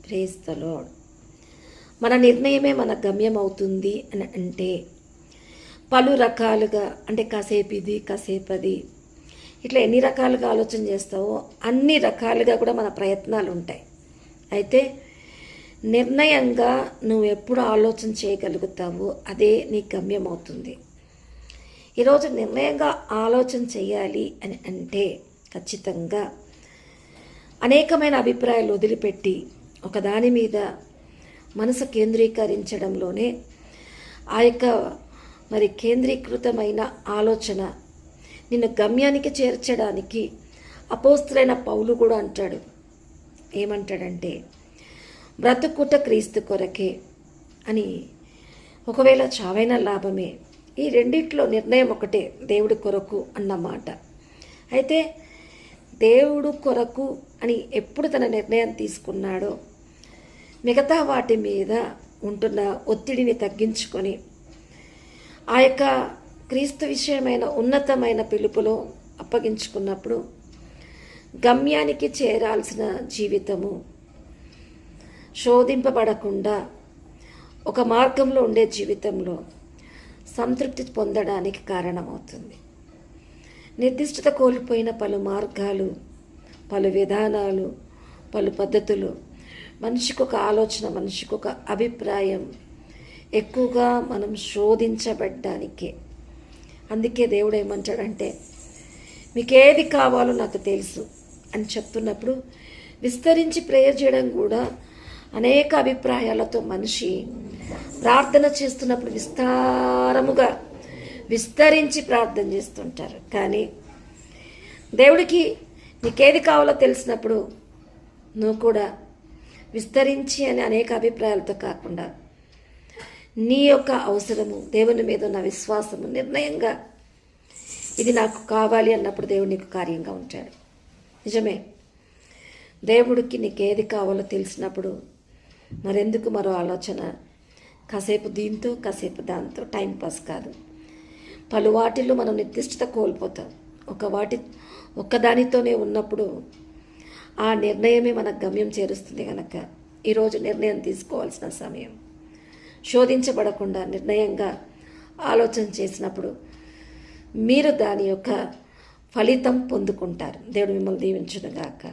Praise the lord. మన నిర్ణయమే మన గమ్యం అవుతుంది అని అంటే పలు రకాలుగా, అంటే కాసేపు ఇది కాసేపు అది, ఇట్లా ఎన్ని రకాలుగా ఆలోచన చేస్తావో అన్ని రకాలుగా కూడా మన ప్రయత్నాలు ఉంటాయి. అయితే నిర్ణయంగా నువ్వు ఎప్పుడు ఆలోచన చేయగలుగుతావో అదే నీ గమ్యం అవుతుంది. ఈరోజు నిర్ణయంగా ఆలోచన చేయాలి అని అంటే ఖచ్చితంగా అనేకమైన అభిప్రాయాలు వదిలిపెట్టి ఒకదాని మీద మనసు కేంద్రీకరించడంలోనే ఆ యొక్క కేంద్రీకృతమైన ఆలోచన నిన్ను గమ్యానికి చేర్చడానికి అపోస్తులైన పౌలు కూడా అంటాడు. ఏమంటాడంటే, బ్రతుకుట క్రీస్తు కొరకే అని. ఒకవేళ చావైన లాభమే. ఈ రెండిట్లో నిర్ణయం ఒకటే, దేవుడి కొరకు అన్నమాట. అయితే దేవుడు కొరకు అని ఎప్పుడు తన నిర్ణయం తీసుకున్నాడో మిగతా వాటి మీద ఉంటున్న ఒత్తిడిని తగ్గించుకొని ఆ యొక్క క్రీస్తు విషయమైన ఉన్నతమైన పిలుపులో అప్పగించుకున్నప్పుడు గమ్యానికి చేరాల్సిన జీవితము శోధింపబడకుండా ఒక మార్గంలో ఉండే జీవితంలో సంతృప్తి పొందడానికి కారణమవుతుంది. నిర్దిష్టత కోల్పోయిన పలు మార్గాలు, పలు విధానాలు, పలు పద్ధతులు, మనిషికి ఒక ఆలోచన, మనిషికి ఒక అభిప్రాయం ఎక్కువగా మనం శోధించబడ్డానికే. అందుకే దేవుడు ఏమంటాడంటే, మీకేది కావాలో నాకు తెలుసు అని చెప్తున్నప్పుడు విస్తరించి ప్రేయర్ చేయడం కూడా అనేక అభిప్రాయాలతో మనిషి ప్రార్థన చేస్తున్నప్పుడు విస్తారముగా విస్తరించి ప్రార్థన చేస్తుంటారు. కానీ దేవుడికి నీకేది కావాలో తెలిసినప్పుడు నువ్వు కూడా విస్తరించి అని అనేక అభిప్రాయాలతో కాకుండా నీ యొక్క అవసరము, దేవుని మీద ఉన్న విశ్వాసము, నిర్ణయంగా ఇది నాకు కావాలి అన్నప్పుడు దేవుడు నీకు కార్యంగా ఉంటాడు. నిజమే, దేవుడికి నీకేది కావాలో తెలిసినప్పుడు మరెందుకు మరో ఆలోచన, కాసేపు దీంతో కాసేపు దాంతో టైంపాస్ కాదు. పలు వాటిల్లో మనం నిర్దిష్టత కోల్పోతాం. ఒక్కదానితోనే ఉన్నప్పుడు ఆ నిర్ణయమే మన గమ్యం చేరుస్తుంది. కనుక ఈరోజు నిర్ణయం తీసుకోవాల్సిన సమయం. శోధించబడకుండా నిర్ణయంగా ఆలోచన చేసినప్పుడు మీరు దాని యొక్క ఫలితం పొందుకుంటారు. దేవుడు మిమ్మల్ని దీవించునుగాక.